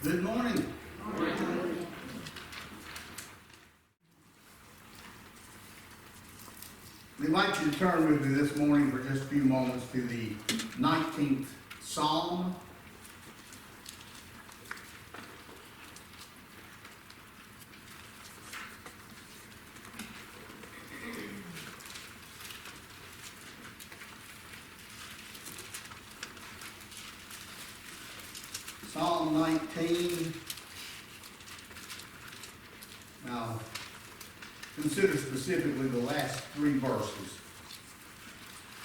Good morning. We'd like you to turn with me this morning for just a few moments to the 19th Psalm. Psalm 19. Now, consider specifically the last three verses,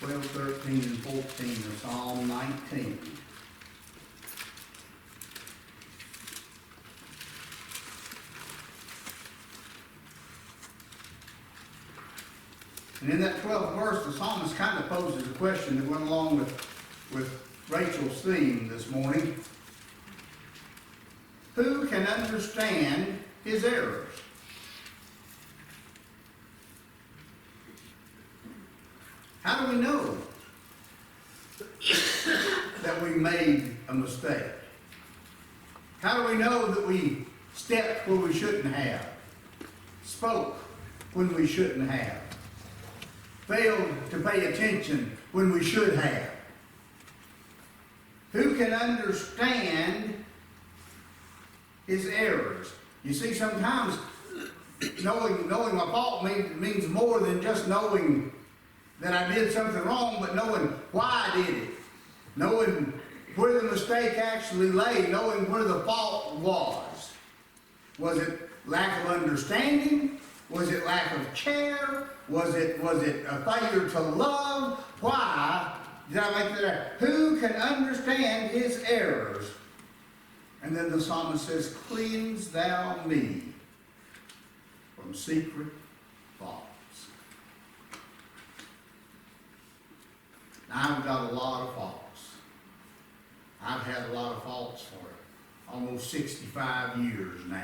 12, 13, and 14 of Psalm 19. And in that 12th verse, the psalmist kind of poses a question that went along with Rachel's theme this morning. Who can understand his errors? How do we know that we made a mistake? How do we know that we stepped where we shouldn't have, spoke when we shouldn't have, failed to pay attention when we should have? Who can understand his errors? You see, sometimes knowing my fault means more than just knowing that I did something wrong, but knowing why I did it, knowing where the mistake actually lay, knowing where the fault was. Was it lack of understanding? Was it lack of care? Was it a failure to love? Why did I make that? Who can understand his errors? And then the psalmist says, cleanse thou me from secret faults. Now, I've got a lot of faults. I've had a lot of faults for almost 65 years now.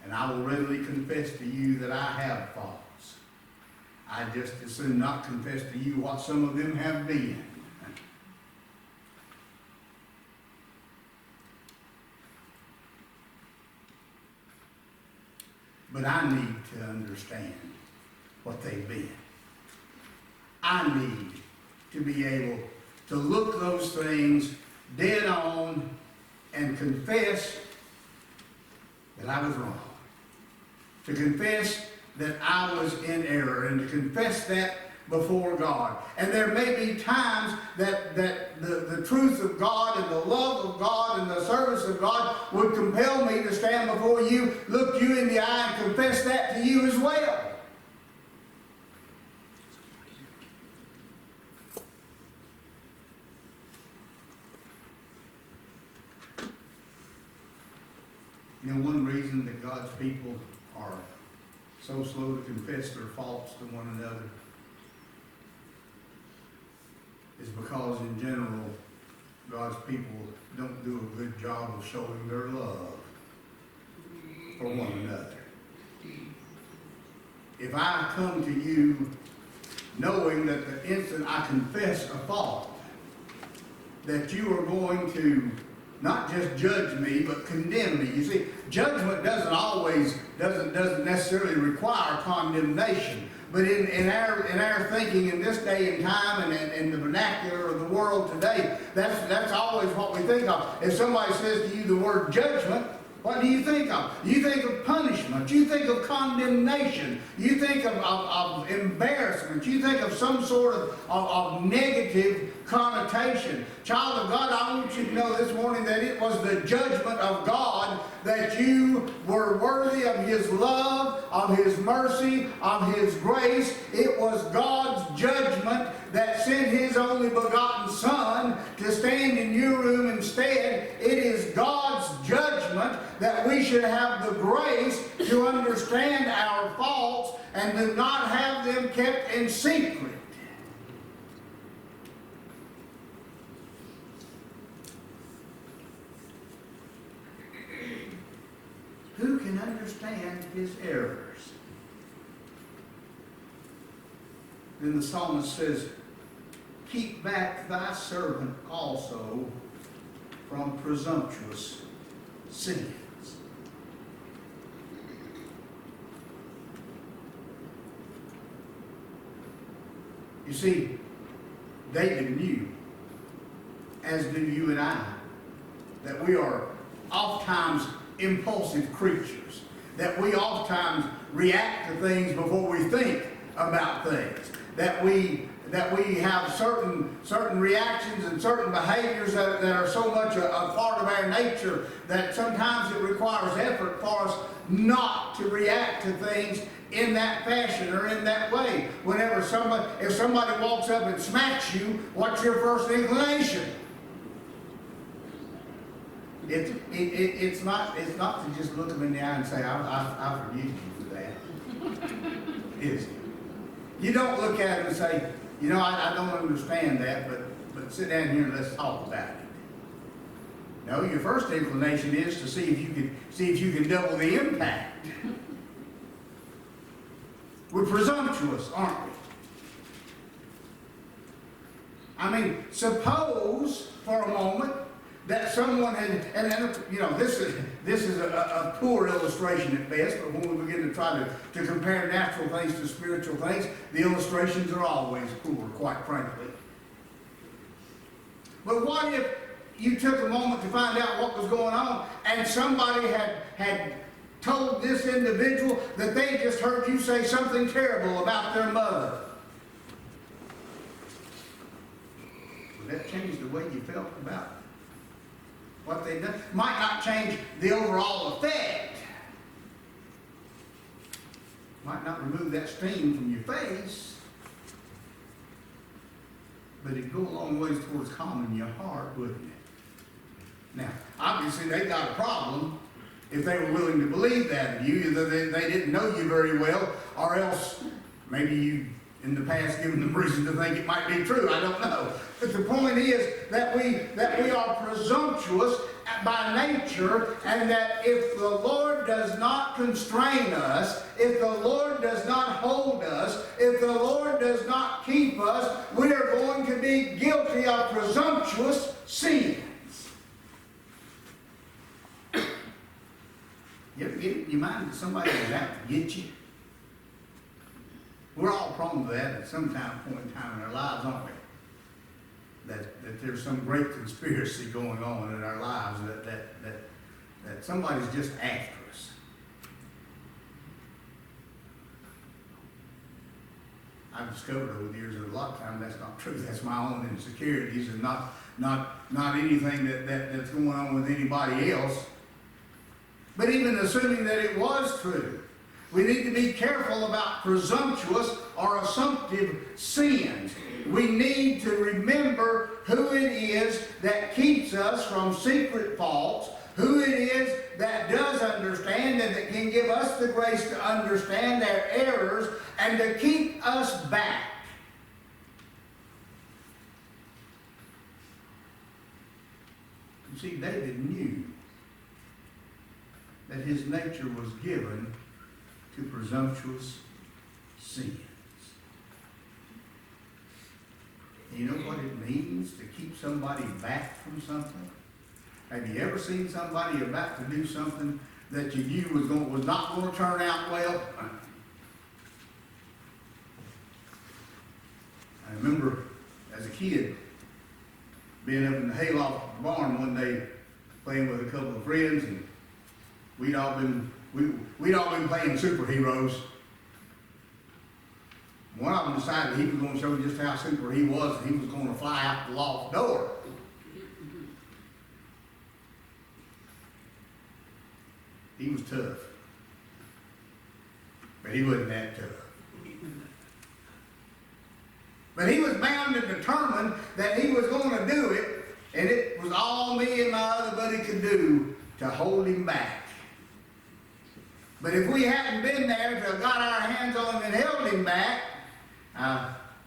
And I will readily confess to you that I have faults. I just as soon not confess to you what some of them have been. But I need to understand what they've been. I need to be able to look those things dead on and confess that I was wrong. To confess that I was in error and to confess that before God. And there may be times that the truth of God and the love of God and the service of God would compel me to stand before you, look you in the eye, and confess that to you as well. You know, one reason that God's people are so slow to confess their faults to one another is because in general, God's people don't do a good job of showing their love for one another. If I come to you knowing that the instant I confess a fault, that you are going to not just judge me, but condemn me. You see, judgment doesn't necessarily require condemnation. But in our thinking in this day and time and in the vernacular of the world today, that's always what we think of. If somebody says to you the word judgment, what do you think of? You think of punishment. You think of condemnation. You think of embarrassment. You think of some sort of negative connotation. Child of God, I want you to know this morning that it was the judgment of God that you were worthy of His love, of His mercy, of His grace. It was God's judgment that sent His only begotten Son to stand in your room instead. It is God's judgment that we should have the grace to understand our faults and to not have them kept in secret. Who can understand his errors? Then the psalmist says, keep back thy servant also from presumptuous sins. You see, David knew, as do you and I, that we are oftentimes impulsive creatures, that we oftentimes react to things before we think about things, that we have certain reactions and certain behaviors that are so much a part of our nature that sometimes it requires effort for us not to react to things in that fashion or in that way. If somebody walks up and smacks you, what's your first inclination? It's not to just look them in the eye and say, I forgive you for that. Is it? You don't look at it and say, I don't understand that, but sit down here and let's talk about it. No, your first inclination is to see if you can double the impact. We're presumptuous, aren't we? I mean, suppose for a moment that someone had, and this is a poor illustration at best, but when we begin to try to compare natural things to spiritual things, the illustrations are always poor, quite frankly. But what if you took a moment to find out what was going on, and somebody had told this individual that they just heard you say something terrible about their mother? Would that change the way you felt about what they've done? Might not change the overall effect. Might not remove that sting from your face. But it'd go a long ways towards calming your heart, wouldn't it? Now, obviously they got a problem if they were willing to believe that of you, either they didn't know you very well, or else maybe you in the past given them reason to think it might be true. I don't know. But the point is that we are presumptuous by nature, and that if the Lord does not constrain us, if the Lord does not hold us, if the Lord does not keep us, we are going to be guilty of presumptuous sins. You ever get it in your mind that somebody is out to get you? We're all prone to that at some point in time in our lives, aren't we? That there's some great conspiracy going on in our lives, that somebody's just after us. I've discovered over the years that a lot of times that's not true. That's my own insecurities, and not anything that's going on with anybody else. But even assuming that it was true, we need to be careful about presumptuous or assumptive sins. We need to remember who it is that keeps us from secret faults, who it is that does understand and that can give us the grace to understand their errors and to keep us back. You see, David knew that his nature was given to presumptuous sins. You know what it means to keep somebody back from something? Have you ever seen somebody about to do something that you knew was not going to turn out well? I remember as a kid being up in the hayloft of the barn one day playing with a couple of friends, and we'd all been playing superheroes. One of them decided he was going to show just how super he was, and he was going to fly out the loft door. He was tough, but he wasn't that tough. But he was bound and determined that he was going to do it, and it was all me and my other buddy could do to hold him back. But if we hadn't been there to have got our hands on him and held him back,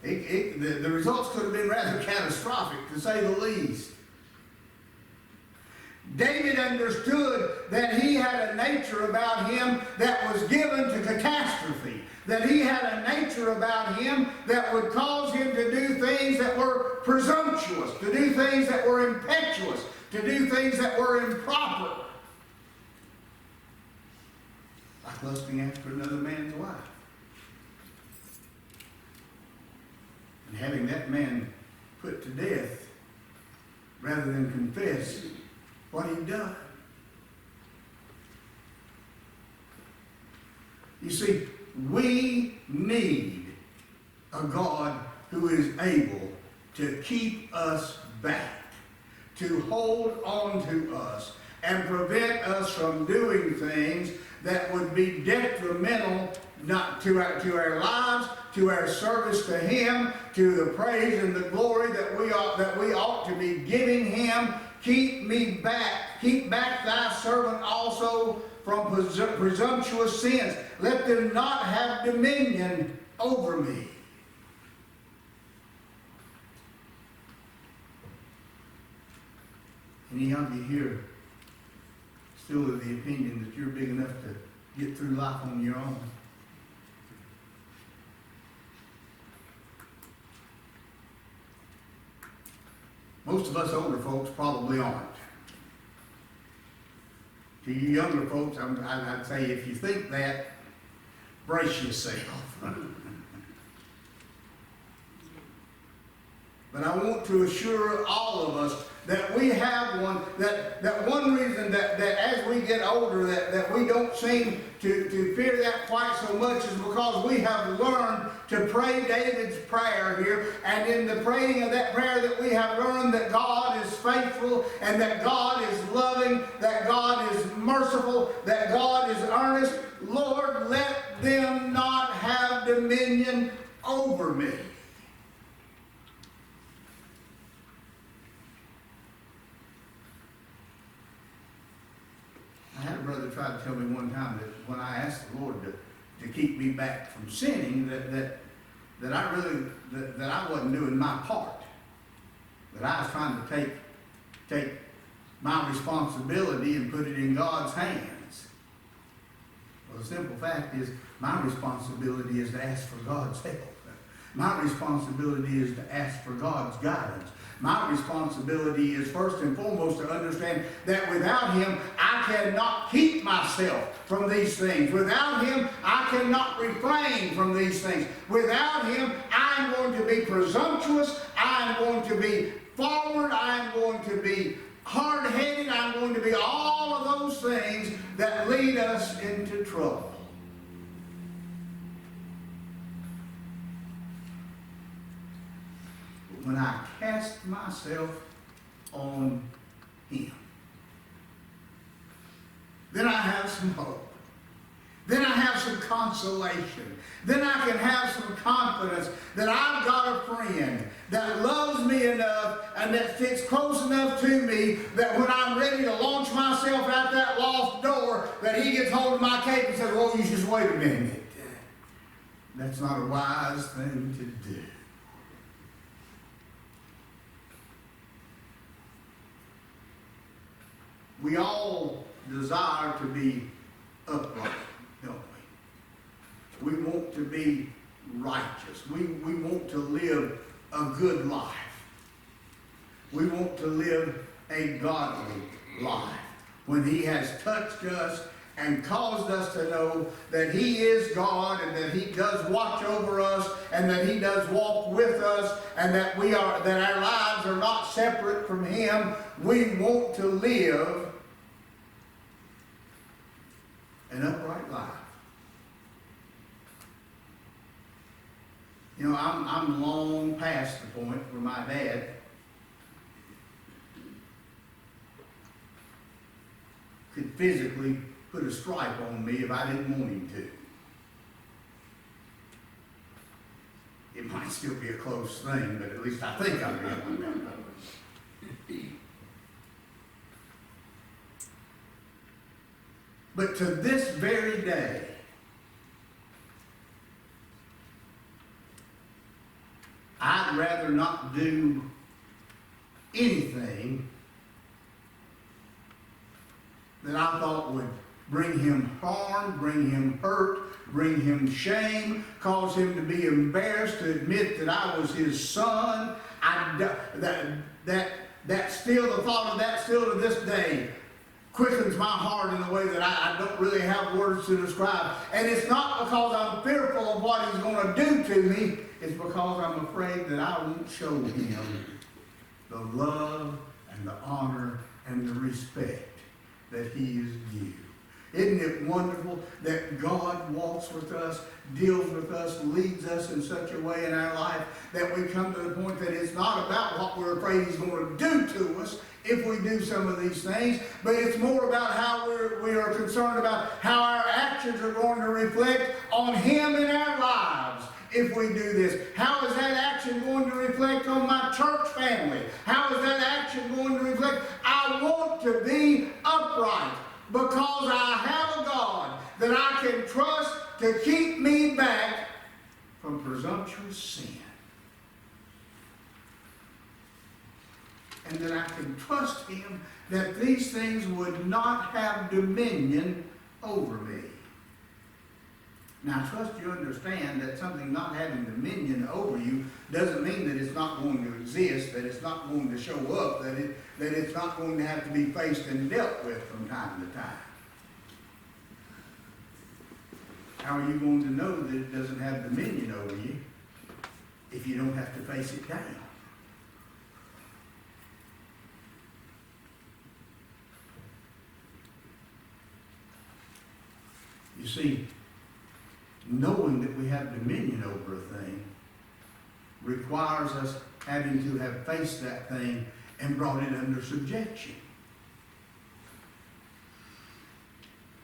the results could have been rather catastrophic, to say the least. David understood that he had a nature about him that was given to catastrophe, that he had a nature about him that would cause him to do things that were presumptuous, to do things that were impetuous, to do things that were improper, like lusting after another man's wife, and having that man put to death rather than confess what he'd done. You see, we need a God who is able to keep us back, to hold on to us, and prevent us from doing things that would be detrimental not to our lives, to our service to Him, to the praise and the glory that we ought to be giving Him. Keep me back. Keep back thy servant also from presumptuous sins. Let them not have dominion over me. Any of you here still of the opinion that you're big enough to get through life on your own? Most of us older folks probably aren't. To you younger folks, I'd say if you think that, brace yourself. But I want to assure all of us that we have one, that one reason that as we get older that we don't seem to fear that quite so much is because we have learned to pray David's prayer here. And in the praying of that prayer that we have learned that God is faithful and that God is loving, that God is merciful, that God is earnest. Lord, let them not have dominion over me. I had a brother try to tell me one time that when I asked the Lord to keep me back from sinning, that I wasn't doing my part. That I was trying to take my responsibility and put it in God's hands. Well, the simple fact is, my responsibility is to ask for God's help. My responsibility is to ask for God's guidance. My responsibility is first and foremost to understand that without Him, I cannot keep myself from these things. Without Him, I cannot refrain from these things. Without Him, I'm going to be presumptuous. I'm going to be forward. I'm going to be hard-headed. I'm going to be all of those things that lead us into trouble. When I cast myself on Him, then I have some hope. Then I have some consolation. Then I can have some confidence that I've got a friend that loves me enough and that sticks close enough to me that when I'm ready to launch myself out that lost door, that He gets hold of my cape and says, "Well, you just wait a minute. That's not a wise thing to do." We all desire to be upright, don't we? We want to be righteous. We want to live a good life. We want to live a godly life. When He has touched us and caused us to know that He is God and that He does watch over us and that He does walk with us and that our lives are not separate from Him, we want to live an upright life. You know, I'm long past the point where my dad could physically put a stripe on me if I didn't want him to. It might still be a close thing, but at least I think I'm doing it. But to this very day, I'd rather not do anything that I thought would bring him harm, bring him hurt, bring him shame, cause him to be embarrassed to admit that I was his son. that still, the thought of that still to this day quickens my heart in a way that I don't really have words to describe. And it's not because I'm fearful of what he's going to do to me. It's because I'm afraid that I won't show him the love and the honor and the respect that he is due. Isn't it wonderful that God walks with us, deals with us, leads us in such a way in our life that we come to the point that it's not about what we're afraid he's going to do to us if we do some of these things, but it's more about how we are concerned about how our actions are going to reflect on him in our lives. If we do this, how is that action going to reflect on my church family? How is that action going to reflect? I want to be upright because I have a God that I can trust to keep me back from presumptuous sin. And that I can trust him that these things would not have dominion over me. Now, I trust you understand that something not having dominion over you doesn't mean that it's not going to exist, that it's not going to show up, that it's not going to have to be faced and dealt with from time to time. How are you going to know that it doesn't have dominion over you if you don't have to face it down? You see, knowing that we have dominion over a thing requires us having to have faced that thing and brought it under subjection.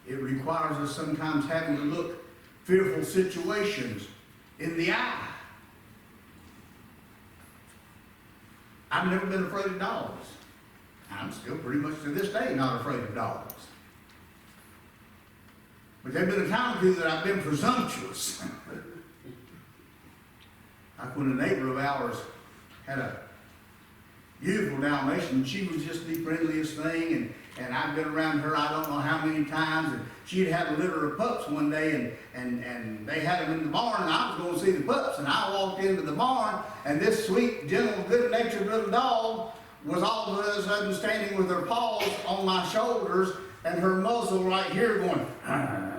It requires us sometimes having to look fearful situations in the eye. I've never been afraid of dogs. I'm still pretty much to this day not afraid of dogs. But there have been a time or two that I've been presumptuous. Like when a neighbor of ours had a beautiful Dalmatian, she was just the friendliest thing, and I've been around her I don't know how many times, and she'd had a litter of pups one day, and they had them in the barn, and I was going to see the pups, and I walked into the barn, and this sweet, gentle, good-natured little dog was all of a sudden standing with her paws on my shoulders, and her muzzle right here going, "Arr."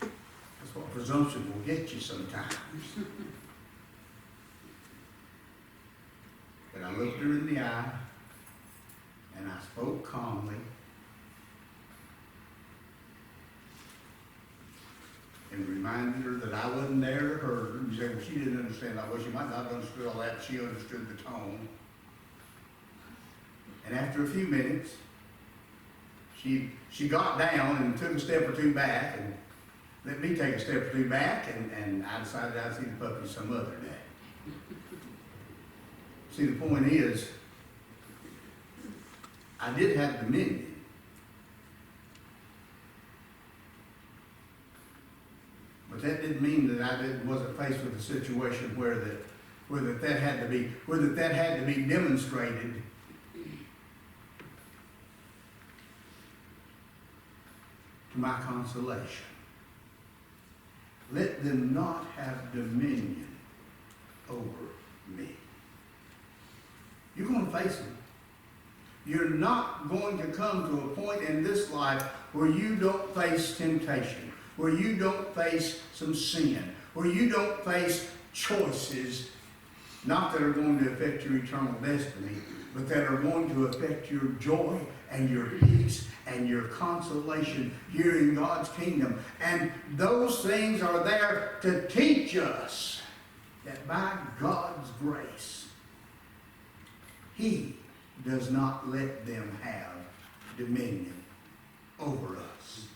That's what presumption will get you sometimes. But I looked her in the eye, and I spoke calmly, and reminded her that I wasn't there to hurt her. You say, well, she didn't understand. Well, she might not have understood all that, but she understood the tone. And after a few minutes, she got down and took a step or two back, and let me take a step or two back, and I decided I'd see the puppy some other day. See, the point is, I did have dominion. But that didn't mean that I wasn't faced with a situation where that had to be demonstrated to my consolation. Let them not have dominion over me. You're going to face them. You're not going to come to a point in this life where you don't face temptation, where you don't face some sin, where you don't face choices, not that are going to affect your eternal destiny, but that are going to affect your joy and your peace and your consolation here in God's kingdom. And those things are there to teach us that by God's grace, He does not let them have dominion over us.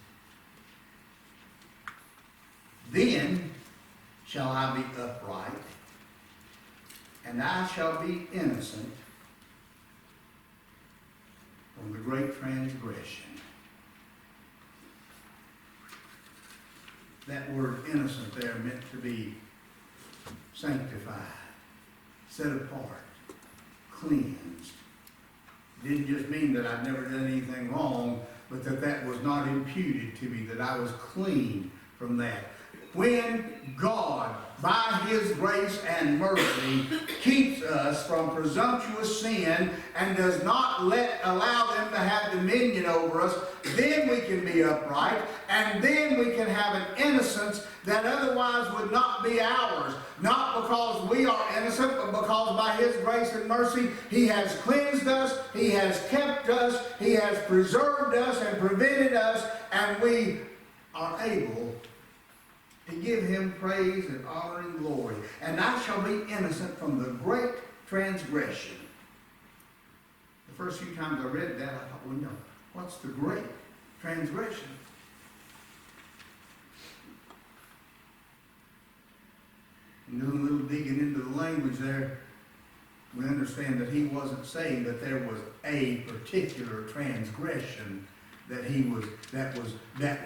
Then shall I be upright, and I shall be innocent from the great transgression. That word innocent there meant to be sanctified, set apart, cleansed. Didn't just mean that I'd never done anything wrong, but that was not imputed to me, that I was clean from that. when God, by His grace and mercy, keeps us from presumptuous sin and does not allow them to have dominion over us, then we can be upright, and then we can have an innocence that otherwise would not be ours. Not because we are innocent, but because by His grace and mercy, He has cleansed us, He has kept us, He has preserved us and prevented us, and we are able to give Him praise and honor and glory. And I shall be innocent from the great transgression. The first few times I read that, I thought, well, no, what's the great transgression? And doing a little digging into the language there, we understand that he wasn't saying that there was a particular transgression that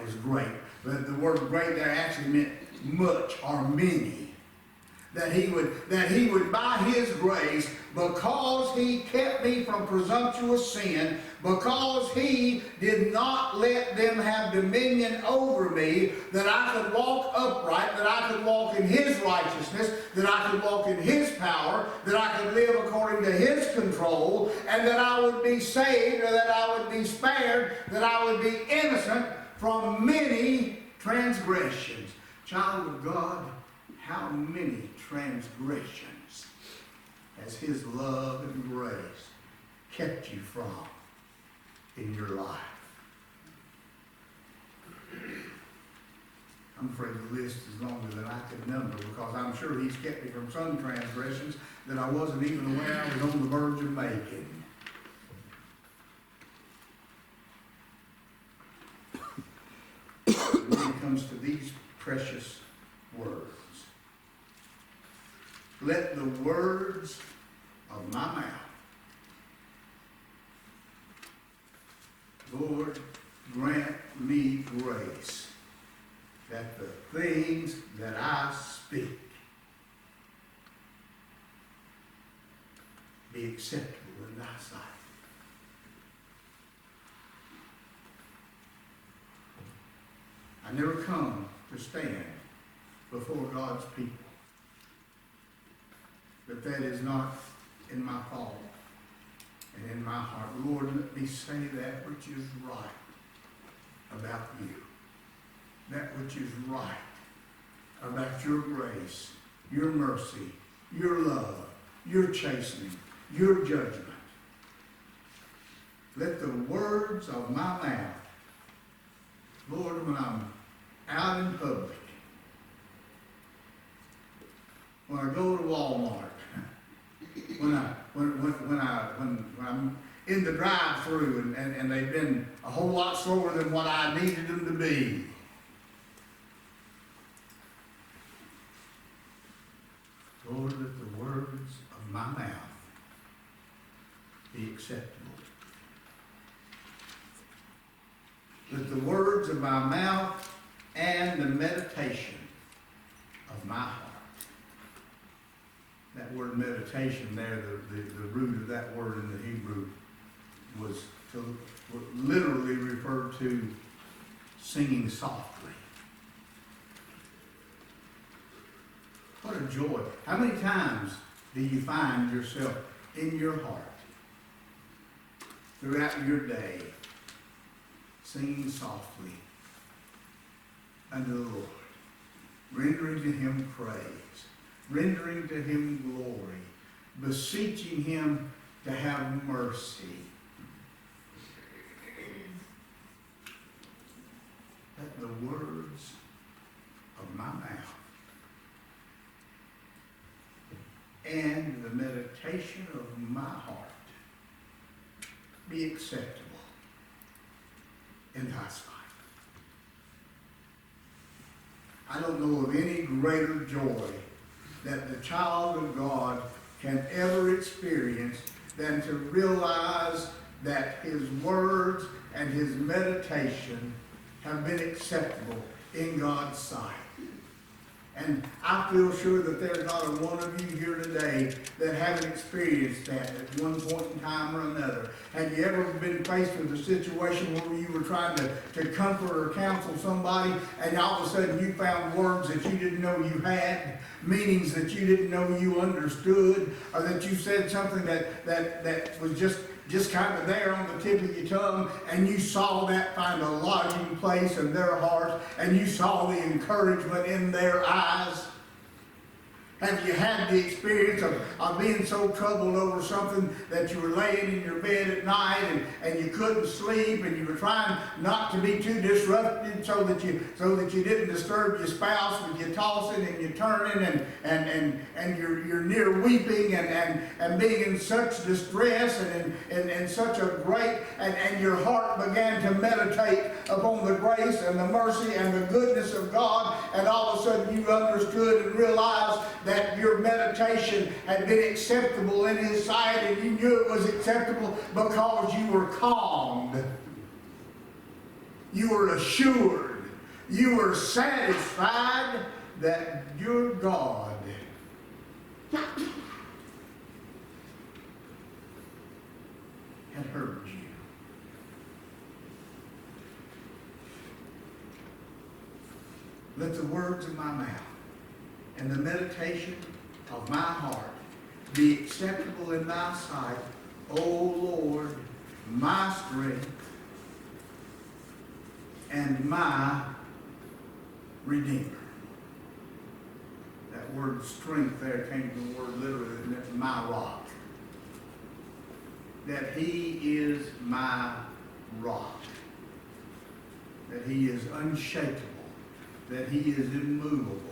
was great. But the word great there actually meant much or many. That he would by His grace, because He kept me from presumptuous sin, because He did not let them have dominion over me, that I could walk upright, that I could walk in His righteousness, that I could walk in His power, that I could live according to His control, and that I would be saved, or that I would be spared, that I would be innocent from many transgressions. Child of God, how many transgressions has His love and grace kept you from in your life? I'm afraid the list is longer than I could number, because I'm sure He's kept me from some transgressions that I wasn't even aware I was on the verge of making. And then it comes to these precious words. Let the words of my mouth, Lord, grant me grace, that the things that I speak be acceptable in Thy sight. I never come to stand before God's people, but that is not in my thought and in my heart. Lord, let me say that which is right about You, that which is right about Your grace, Your mercy, Your love, Your chastening, Your judgment. Let the words of my mouth, Lord, when I'm out in public, when I go to Walmart, when I'm in the drive-through and they've been a whole lot slower than what I needed them to be. Lord, let the words of my mouth be acceptable. Let the words of my mouth and the meditation of my heart. That word meditation there, the root of that word in the Hebrew was literally referred to singing softly. What a joy. How many times do you find yourself in your heart throughout your day singing softly unto the Lord, rendering to Him praise, rendering to Him glory, beseeching Him to have mercy? Let the words of my mouth and the meditation of my heart be acceptable in Thy sight. I don't know of any greater joy that the child of God can ever experience than to realize that his words and his meditation have been acceptable in God's sight. And I feel sure that there's not a one of you here today that haven't experienced that at one point in time or another. Have you ever been faced with a situation where you were trying to comfort or counsel somebody, and all of a sudden you found words that you didn't know you had, meanings that you didn't know you understood, or that you said something that was just kind of there on the tip of your tongue, and you saw that find a lodging place in their hearts, and you saw the encouragement in their eyes? Have you had the experience of being so troubled over something that you were laying in your bed at night and you couldn't sleep, and you were trying not to be too disrupted so that you didn't disturb your spouse with your tossing and your turning and you're near weeping and being in such distress and such a great and your heart began to meditate upon the grace and the mercy and the goodness of God, and all of a sudden you understood and realized that your meditation had been acceptable in His sight, and you knew it was acceptable because you were calmed, you were assured, you were satisfied that your God had heard you. Let the words of my mouth and the meditation of my heart be acceptable in thy sight, O Lord, my strength and my Redeemer. That word strength there came from the word literally, and it's my rock. That He is my rock. That He is unshakable. That He is immovable.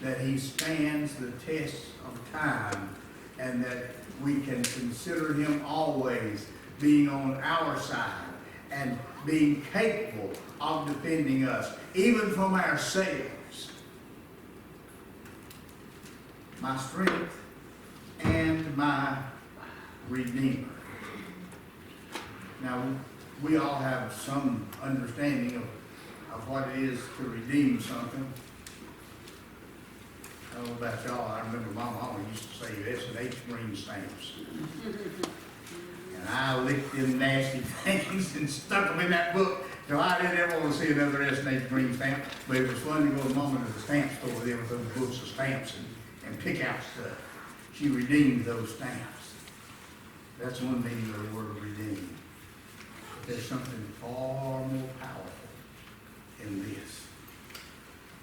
That He stands the test of time, and that we can consider Him always being on our side and being capable of defending us, even from ourselves. My strength and my Redeemer. Now, we all have some understanding of what it is to redeem something. I don't know about y'all. I remember my mama used to say S&H green stamps. And I licked them nasty things and stuck them in that book till I didn't ever want to see another S&H green stamp. But it was fun to go to Mama to the stamp store there with those books of stamps and pick out stuff. She redeemed those stamps. That's one meaning of the word redeem. But there's something far more powerful in this.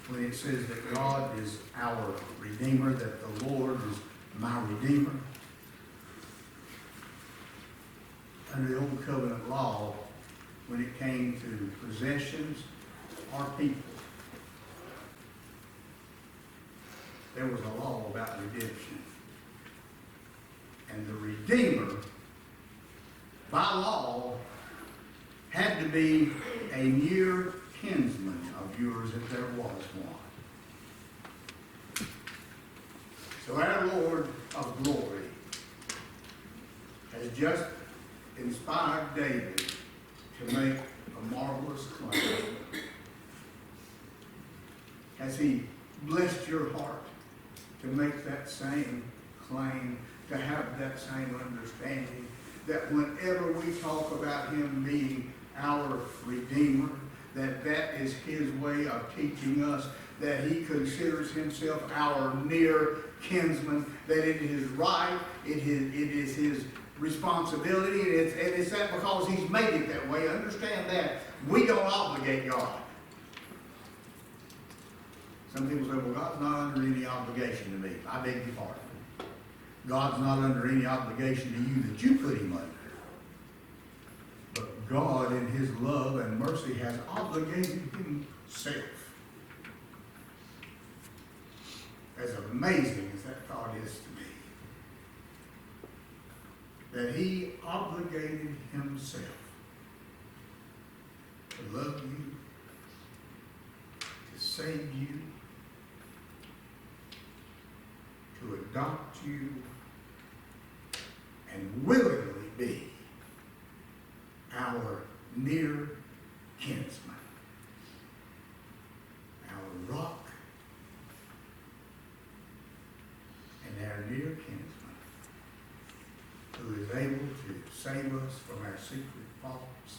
When it says that God is our Redeemer, that the Lord is my Redeemer. Under the Old Covenant law, when it came to possessions or people, there was a law about redemption. And the Redeemer, by law, had to be a near kinsman of yours if there was one. So our Lord of glory has just inspired David to make a marvelous claim. Has He blessed your heart to make that same claim, to have that same understanding, that whenever we talk about Him being our Redeemer, that is His way of teaching us that He considers Himself our near kinsman, that it is right, it is His responsibility, and it's that because He's made it that way. Understand that. We don't obligate God. Some people say, well, God's not under any obligation to me. I beg your pardon. God's not under any obligation to you that you put Him under. But God, in His love and mercy, has obligated Himself. As amazing as that thought is to me, that He obligated Himself to love you, to save you, to adopt you, and willingly be our near kinsman, our rock who is able to save us from our secret faults,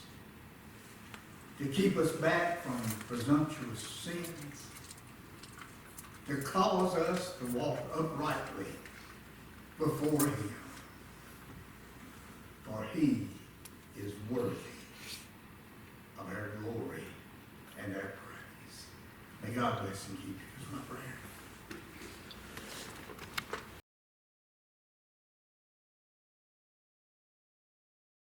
to keep us back from presumptuous sins, to cause us to walk uprightly before Him. For He is worthy of our glory and our praise. May God bless and keep you is my prayer.